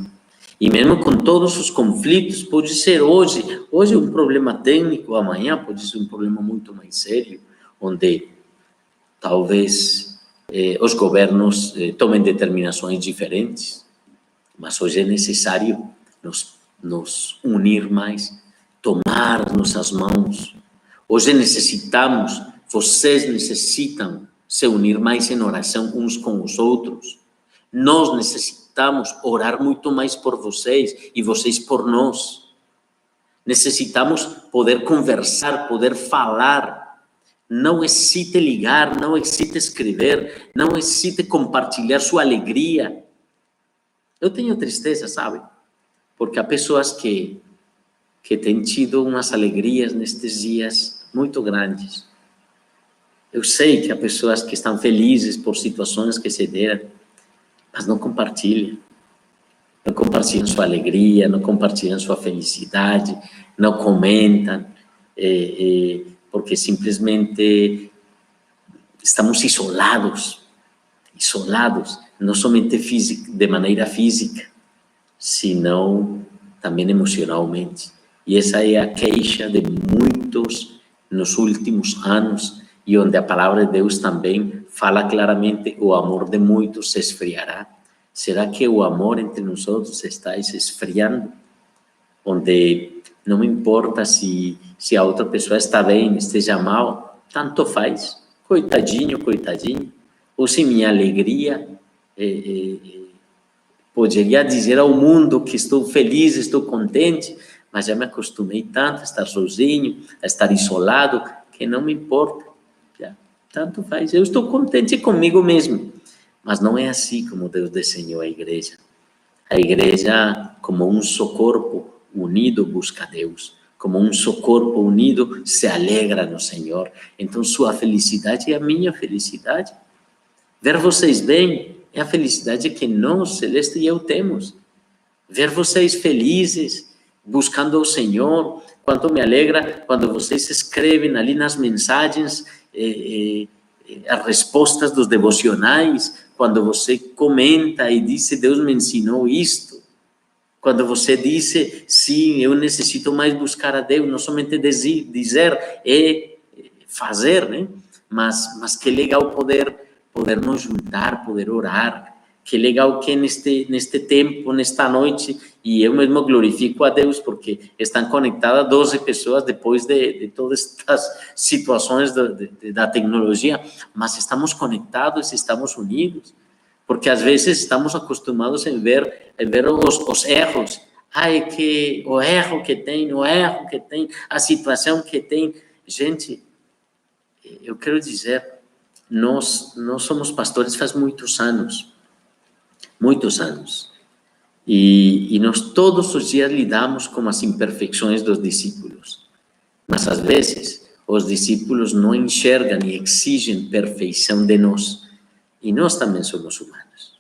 E mesmo com todos os conflitos, pode ser hoje um problema técnico, amanhã pode ser um problema muito mais sério, onde talvez os governos tomem determinações diferentes, mas hoje é necessário nos unir mais, tomar nossas mãos. Hoje vocês necessitam se unir mais em oração uns com os outros. Nós necessitamos orar muito mais por vocês e vocês por nós. Necessitamos poder conversar, poder falar. Não hesite ligar, não hesite escrever, não hesite compartilhar sua alegria. Eu tenho tristeza, sabe? Porque há pessoas que têm tido umas alegrias nestes dias muito grandes. Eu sei que há pessoas que estão felizes por situações que se deram, mas não compartilham. Não compartilham sua alegria, não compartilham sua felicidade, não comentam, porque simplesmente estamos isolados, não somente de maneira física, senão também emocionalmente. E essa é a queixa de muitos nos últimos anos, e onde a palavra de Deus também fala claramente: o amor de muitos se esfriará. Será que o amor entre nós está se esfriando? Onde não importa se a outra pessoa está bem, esteja mal, tanto faz, coitadinho, coitadinho. Ou se minha alegria poderia dizer ao mundo que estou feliz, estou contente, mas já me acostumei tanto a estar sozinho, a estar isolado, que não me importa. Já, tanto faz. Eu estou contente comigo mesmo. Mas não é assim como Deus desenhou a igreja. A igreja, como um só corpo unido, busca a Deus. Como um só corpo unido, se alegra no Senhor. Então, sua felicidade é a minha felicidade. Ver vocês bem é a felicidade que nós, Celeste e eu, temos. Ver vocês felizes, buscando o Senhor. Quanto me alegra quando vocês escrevem ali nas mensagens as respostas dos devocionais, quando você comenta e diz, Deus me ensinou isto. Quando você diz, sim, eu necessito mais buscar a Deus, não somente dizer, fazer, né? Mas que legal poder nos juntar, poder orar. Que legal que neste tempo, nesta noite, e eu mesmo glorifico a Deus, porque estão conectadas 12 pessoas depois de todas estas situações da tecnologia, mas estamos conectados, estamos unidos, porque às vezes estamos acostumados em ver os erros. Ai, que o erro que tem, a situação que tem. Gente, eu quero dizer, nós somos pastores faz muitos anos, e nós todos os dias lidamos com as imperfeições dos discípulos, mas às vezes os discípulos não enxergam e exigem perfeição de nós, e nós também somos humanos.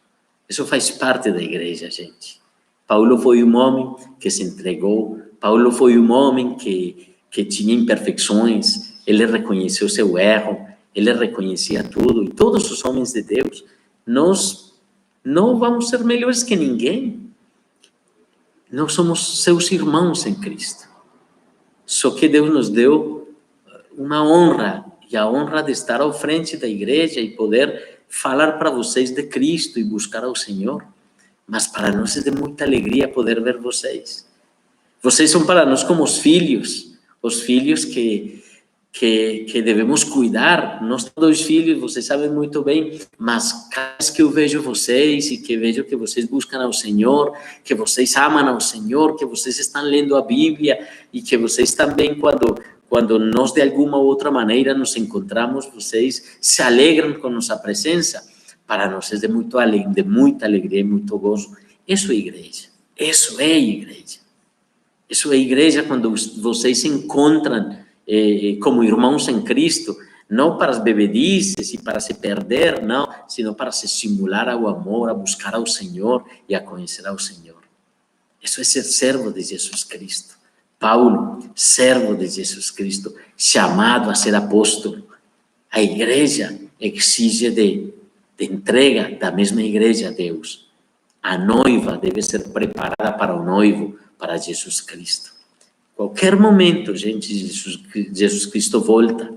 Isso faz parte da igreja, gente. Paulo foi um homem que se entregou, Paulo foi um homem que tinha imperfeições, ele reconheceu seu erro, ele reconhecia tudo, e todos os homens de Deus, nós não vamos ser melhores que ninguém. Nós somos seus irmãos em Cristo. Só que Deus nos deu uma honra, e a honra de estar ao frente da igreja e poder falar para vocês de Cristo e buscar ao Senhor. Mas para nós é de muita alegria poder ver vocês. Vocês são para nós como os filhos que devemos cuidar. Nós todos filhos, vocês sabem muito bem, mas cada vez que eu vejo vocês e que vejo que vocês buscam ao Senhor, que vocês amam ao Senhor, que vocês estão lendo a Bíblia e que vocês também, quando nós de alguma outra maneira nos encontramos, vocês se alegram com nossa presença. Para nós é de muita alegria e muito gozo. Isso é igreja. Isso é igreja. Isso é igreja quando vocês se encontram como irmãos em Cristo, não para as bebedices e para se perder, não, sino para se estimular ao amor, a buscar ao Senhor e a conhecer ao Senhor. Isso é ser servo de Jesus Cristo. Paulo, servo de Jesus Cristo, chamado a ser apóstolo. A igreja exige de entrega da mesma igreja a Deus. A noiva deve ser preparada para o noivo, para Jesus Cristo. Qualquer momento, gente, Jesus Cristo volta.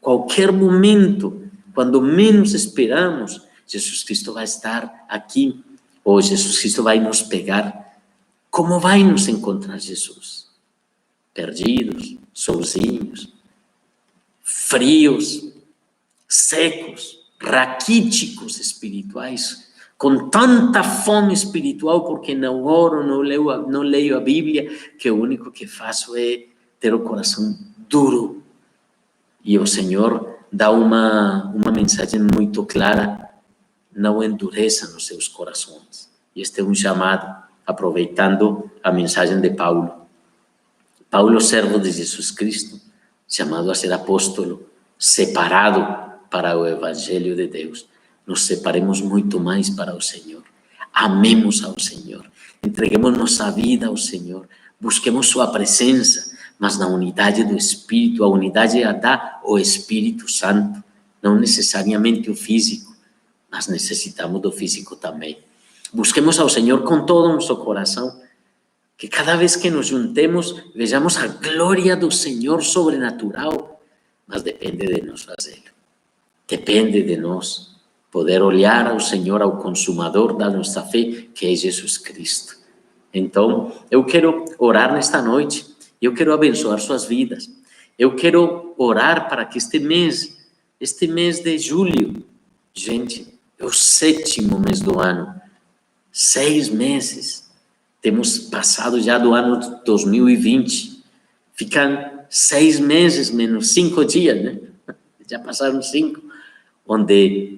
Qualquer momento, quando menos esperamos, Jesus Cristo vai estar aqui, ou Jesus Cristo vai nos pegar. Como vai nos encontrar Jesus? Perdidos, sozinhos, frios, secos, raquíticos espirituais, com tanta fome espiritual, porque não oro, não leio a Bíblia, que o único que faço é ter o coração duro. E o Senhor dá uma mensagem muito clara: não endureçam os seus corações. E este é um chamado, aproveitando a mensagem de Paulo. Paulo, servo de Jesus Cristo, chamado a ser apóstolo, separado para o Evangelho de Deus. Nos separemos muito mais para o Senhor. Amemos ao Senhor. Entreguemos nossa vida ao Senhor. Busquemos sua presença, mas na unidade do Espírito. A unidade a dá o Espírito Santo. Não necessariamente o físico, mas necessitamos do físico também. Busquemos ao Senhor com todo o nosso coração. Que cada vez que nos juntemos, vejamos a glória do Senhor sobrenatural. Mas depende de nós fazê-lo. Depende de nós poder olhar ao Senhor, ao consumador da nossa fé, que é Jesus Cristo. Então, eu quero orar nesta noite, eu quero abençoar suas vidas. Eu quero orar para que este mês de julho, gente, é o 7º mês do ano, 6 meses. Temos passado já do ano 2020, ficam 6 meses menos 5 dias, né? Já passaram 5, onde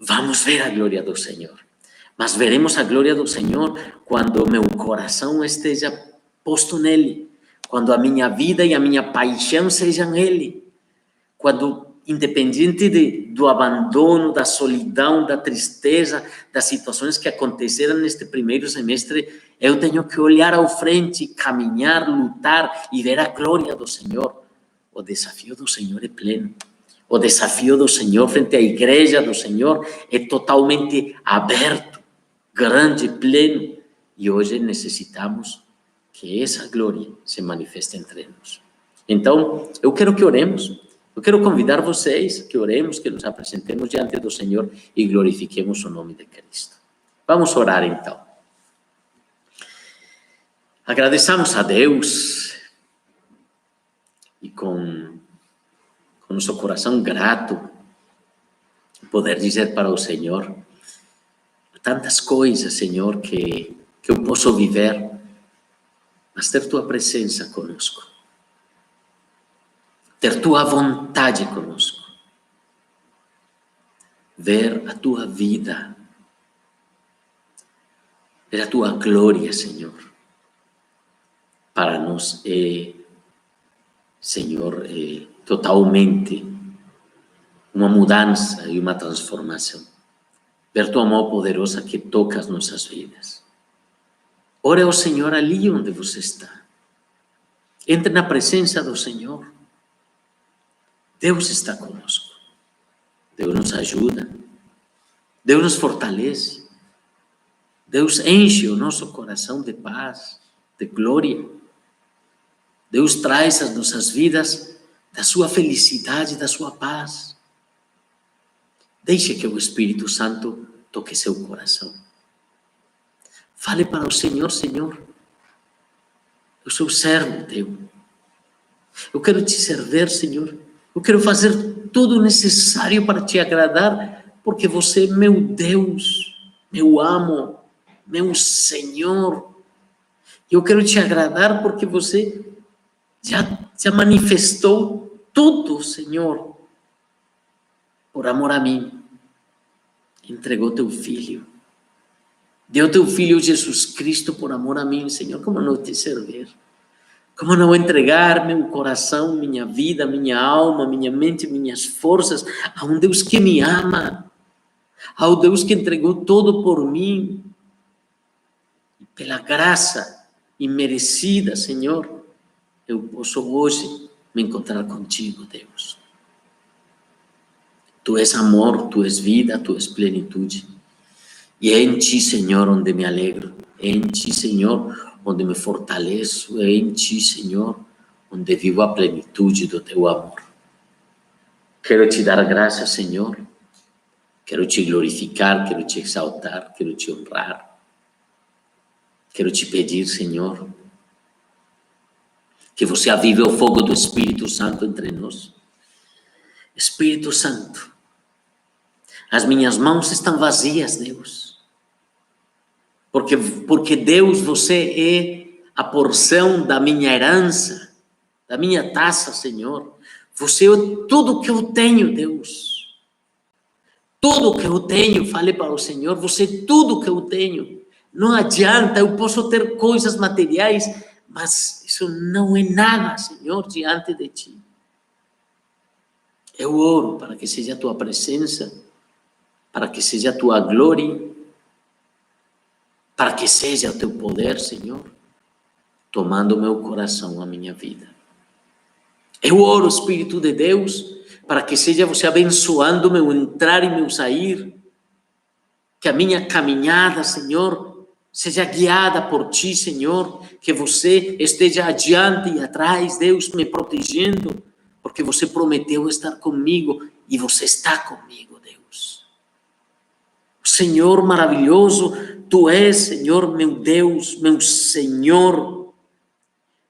vamos ver a glória do Senhor. Mas veremos a glória do Senhor quando meu coração esteja posto nele, quando a minha vida e a minha paixão sejam Ele, quando, independente do abandono, da solidão, da tristeza, das situações que aconteceram neste primeiro semestre, eu tenho que olhar ao frente, caminhar, lutar e ver a glória do Senhor. O desafio do Senhor é pleno. O desafio do Senhor frente à igreja do Senhor é totalmente aberto, grande, pleno. E hoje necessitamos que essa glória se manifeste entre nós. Então, eu quero que oremos. Eu quero convidar vocês que oremos, que nos apresentemos diante do Senhor e glorifiquemos o nome de Cristo. Vamos orar então. Agradeçamos a Deus e com nosso coração grato, poder dizer para o Senhor tantas coisas, Senhor, que eu posso viver, mas ter Tua presença conosco, ter Tua vontade conosco, ver a Tua vida, ver a Tua glória, Senhor. Para nós Senhor, totalmente uma mudança e uma transformação. Ver Tua mão poderosa que toca as nossas vidas. Ore ao Senhor ali onde você está. Entre na presença do Senhor. Deus está conosco. Deus nos ajuda. Deus nos fortalece. Deus enche o nosso coração de paz, de glória. Deus traz às nossas vidas da sua felicidade, da sua paz. Deixe que o Espírito Santo toque seu coração. Fale para o Senhor, Senhor, eu sou servo teu. Eu quero te servir, Senhor. Eu quero fazer tudo o necessário para te agradar, porque você é meu Deus, meu amo, meu Senhor. Eu quero te agradar porque você já manifestou tudo, Senhor, por amor a mim. Entregou teu filho. Deu teu filho Jesus Cristo por amor a mim, Senhor. Como não te servir? Como não entregar meu coração, minha vida, minha alma, minha mente, minhas forças a um Deus que me ama, ao Deus que entregou tudo por mim, e pela graça imerecida, Senhor, eu posso hoje me encontrar contigo, Deus. Tu és amor, Tu és vida, Tu és plenitude. E é em Ti, Senhor, onde me alegro. É em Ti, Senhor, onde me fortaleço. É em Ti, Senhor, onde vivo a plenitude do Teu amor. Quero Te dar graças, Senhor. Quero Te glorificar, quero Te exaltar, quero Te honrar. Quero Te pedir, Senhor, que você avive o fogo do Espírito Santo entre nós. Espírito Santo, as minhas mãos estão vazias, Deus. Porque Deus, você é a porção da minha herança, da minha taça, Senhor. Você é tudo que eu tenho, Deus. Tudo que eu tenho, fale para o Senhor, você é tudo que eu tenho. Não adianta, eu posso ter coisas materiais, mas isso não é nada, Senhor, diante de Ti. Eu oro para que seja a Tua presença, para que seja a Tua glória, para que seja o Teu poder, Senhor, tomando o meu coração, a minha vida. Eu oro, Espírito de Deus, para que seja você abençoando meu entrar e meu sair, que a minha caminhada, Senhor, seja guiada por Ti, Senhor, que você esteja adiante e atrás, Deus, me protegendo, porque você prometeu estar comigo e você está comigo, Deus. Senhor maravilhoso, Tu és, Senhor, meu Deus, meu Senhor.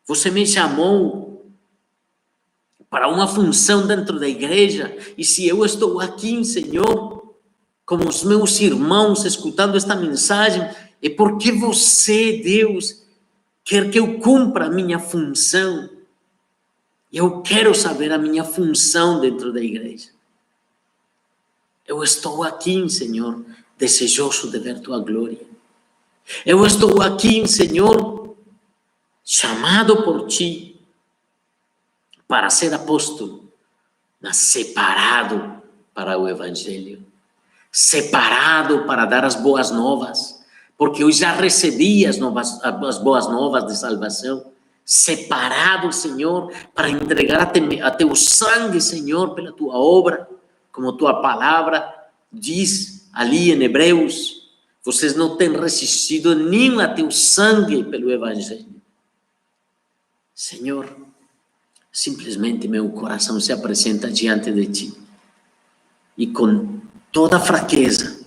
Você me chamou para uma função dentro da igreja, e se eu estou aqui, Senhor, como os meus irmãos, escutando esta mensagem, é porque você, Deus, quer que eu cumpra a minha função. Eu quero saber a minha função dentro da igreja. Eu estou aqui, Senhor, desejoso de ver Tua glória. Eu estou aqui, Senhor, chamado por Ti para ser apóstolo, mas separado para o Evangelho, separado para dar as boas novas, porque eu já recebi as boas novas de salvação, separado, Senhor, para entregar a Teu sangue, Senhor, pela Tua obra, como Tua palavra diz ali em Hebreus. Vocês não têm resistido nem a Teu sangue pelo Evangelho. Senhor, simplesmente meu coração se apresenta diante de Ti. E com toda a fraqueza,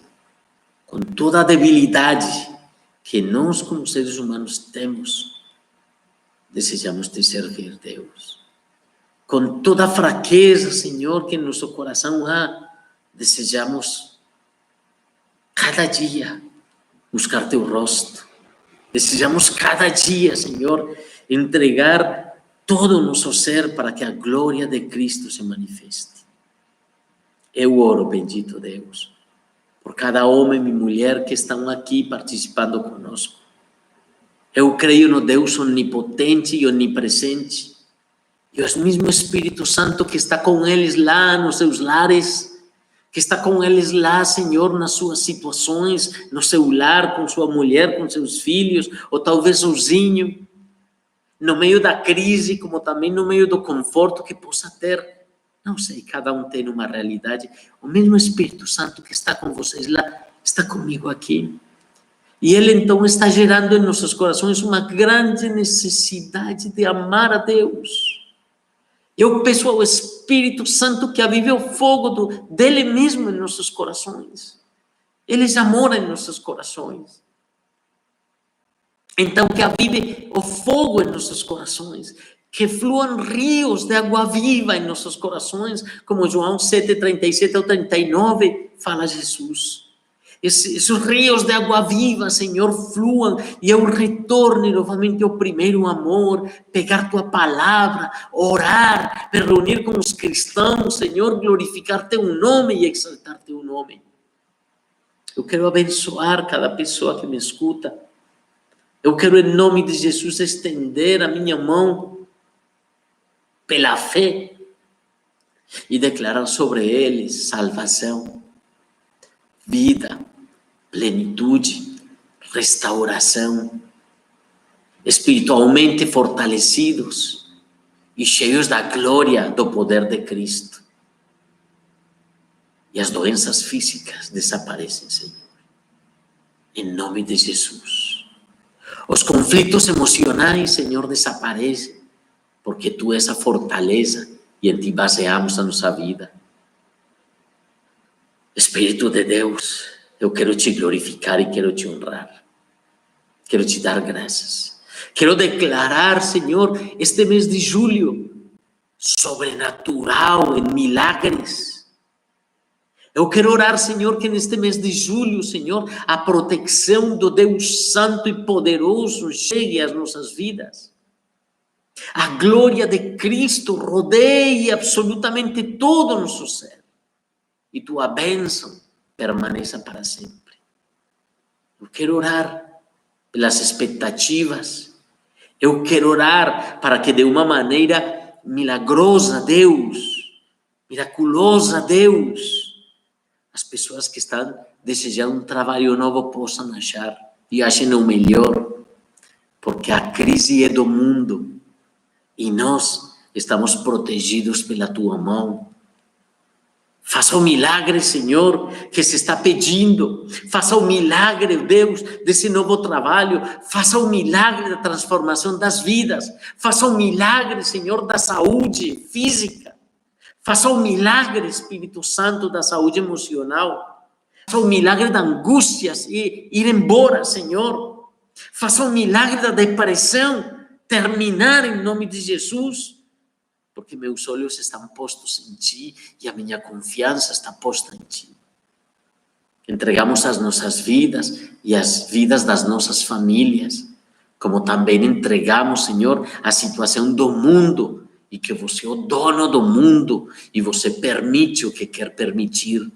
com toda a debilidade que nós como seres humanos temos, desejamos Te servir, Deus. Com toda a fraqueza, Senhor, que em nosso coração há, desejamos cada dia buscar Teu rosto. Desejamos cada dia, Senhor, entregar todo o nosso ser para que a glória de Cristo se manifeste. Eu oro, bendito Deus, por cada homem e mulher que estão aqui participando conosco. Eu creio no Deus onipotente e onipresente, e o mesmo Espírito Santo que está com eles lá nos seus lares, que está com eles lá, Senhor, nas suas situações, no seu lar, com sua mulher, com seus filhos, ou talvez sozinho, no meio da crise, como também no meio do conforto que possa ter. Não sei, cada um tem uma realidade. O mesmo Espírito Santo que está com vocês lá, está comigo aqui. E Ele então está gerando em nossos corações uma grande necessidade de amar a Deus. Eu peço ao Espírito Santo que avive o fogo dele mesmo em nossos corações. Ele já mora em nossos corações. Então, que avive o fogo em nossos corações. Que fluam rios de água viva em nossos corações, como João 7:37 ao 39 fala Jesus. Esses rios de água viva, Senhor, fluam e eu retorne novamente ao primeiro amor, pegar Tua palavra, orar, me reunir com os cristãos, Senhor, glorificar Teu nome e exaltar Teu nome. Eu quero abençoar cada pessoa que me escuta. Eu quero, em nome de Jesus, estender a minha mão pela fé e declarar sobre eles salvação, vida, plenitude, restauração, espiritualmente fortalecidos e cheios da glória do poder de Cristo. E as doenças físicas desaparecem, Senhor. Em nome de Jesus. Os conflitos emocionais, Senhor, desaparecem, porque Tu és a fortaleza e em Ti baseamos a nossa vida. Espírito de Deus, eu quero Te glorificar e quero Te honrar. Quero Te dar graças. Quero declarar, Senhor, este mês de julho, sobrenatural em milagres. Eu quero orar, Senhor, que neste mês de julho, Senhor, a proteção do Deus Santo e Poderoso chegue às nossas vidas. A glória de Cristo rodeie absolutamente todo o nosso ser. E Tua bênção permaneça para sempre. Eu quero orar pelas expectativas. Eu quero orar para que de uma maneira milagrosa, Deus, miraculosa, Deus, as pessoas que estão desejando um trabalho novo possam achar e achem o melhor, porque a crise é do mundo e nós estamos protegidos pela Tua mão. Faça o milagre, Senhor, que se está pedindo. Faça o milagre, Deus, desse novo trabalho. Faça o milagre da transformação das vidas. Faça o milagre, Senhor, da saúde física. Faça o milagre, Espírito Santo, da saúde emocional. Faça o milagre da angústias e ir embora, Senhor. Faça o milagre da depressão terminar em nome de Jesus. Porque meus olhos estão postos em Ti e a minha confiança está posta em Ti. Entregamos as nossas vidas e as vidas das nossas famílias, como também entregamos, Senhor, a situação do mundo, e que você é o dono do mundo, e você permite o que quer permitir,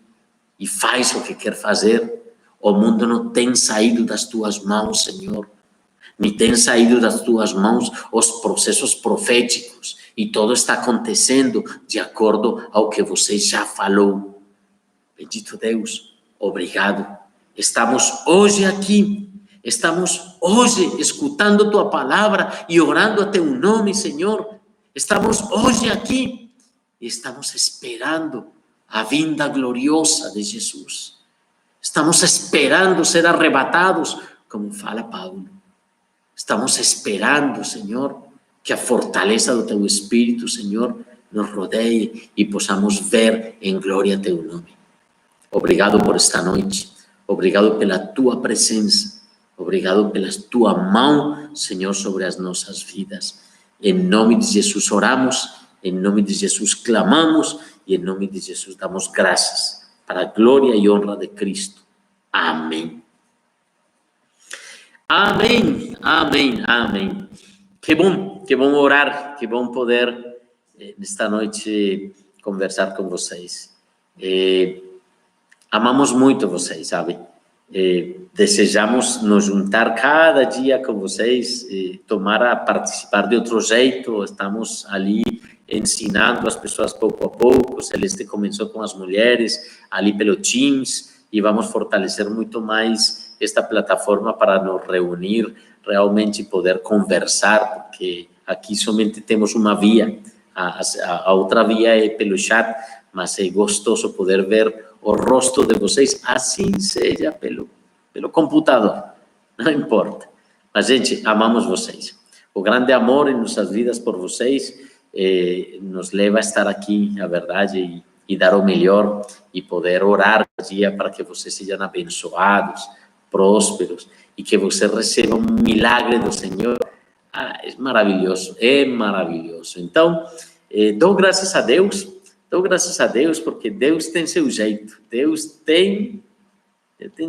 e faz o que quer fazer. O mundo não tem saído das Tuas mãos, Senhor, nem tem saído das Tuas mãos os processos proféticos, e tudo está acontecendo de acordo ao que você já falou. Bendito Deus, obrigado. Estamos hoje aqui, estamos hoje escutando Tua palavra e orando a Teu nome, Senhor. Estamos hoje aqui e estamos esperando a vinda gloriosa de Jesus. Estamos esperando ser arrebatados, como fala Paulo. Estamos esperando, Senhor, que a fortaleza do Teu Espírito, Senhor, nos rodeie e possamos ver em glória Teu nome. Obrigado por esta noite. Obrigado pela Tua presença. Obrigado pela Tua mão, Senhor, sobre as nossas vidas. Em nome de Jesus oramos, em nome de Jesus clamamos e em nome de Jesus damos graças para a glória e honra de Cristo. Amém. Amém, amém, amém. Que bom orar, que bom poder nesta noite conversar com vocês. Amamos muito vocês, sabe? Desejamos nos juntar cada dia com vocês, tomara participar de outro jeito. Estamos ali ensinando as pessoas pouco a pouco. Celeste começou com as mulheres ali pelo Teams e vamos fortalecer muito mais esta plataforma para nos reunir, realmente poder conversar, porque aqui somente temos uma via, a outra via é pelo chat, mas é gostoso poder ver o rosto de vocês, assim seja pelo computador, não importa. Mas, gente, amamos vocês. O grande amor em nossas vidas por vocês nos leva a estar aqui, a verdade, e dar o melhor e poder orar dia para que vocês sejam abençoados, prósperos e que você receba um milagre do Senhor. É maravilhoso, é maravilhoso. Então, dou graças a Deus porque Deus tem seu jeito, Deus tem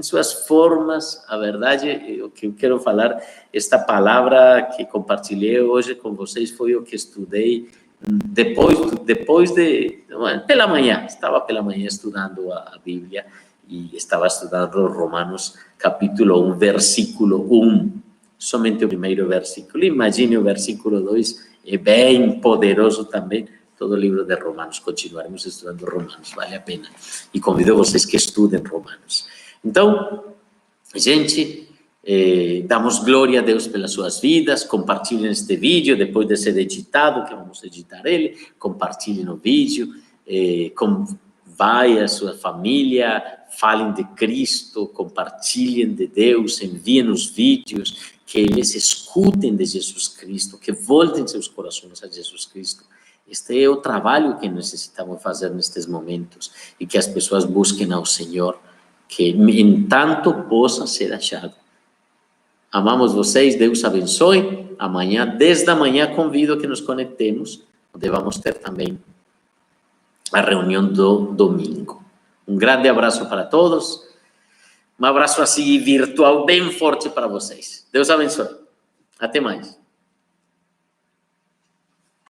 suas formas. A verdade, o que eu quero falar, esta palavra que compartilhei hoje com vocês foi o que estudei depois de, pela manhã, estava pela manhã estudando a Bíblia e estava estudando Romanos capítulo 1, versículo 1, somente o primeiro versículo. Imagine o versículo 2, é bem poderoso também. Todo o livro de Romanos, continuaremos estudando Romanos, vale a pena. E convido vocês que estudem Romanos. Então, gente, damos glória a Deus pelas suas vidas. Compartilhem este vídeo depois de ser editado, que vamos editar ele. Compartilhem o vídeo, vai a sua família, falem de Cristo, compartilhem de Deus, enviem os vídeos, que eles escutem de Jesus Cristo, que voltem seus corações a Jesus Cristo. Este é o trabalho que necessitamos fazer nestes momentos e que as pessoas busquem ao Senhor, que em tanto possa ser achado. Amamos vocês, Deus abençoe. Amanhã, 10 da manhã, convido a que nos conectemos, onde vamos ter também a reunião do domingo. Um grande abraço para todos. Um abraço assim virtual bem forte para vocês. Deus abençoe. Até mais.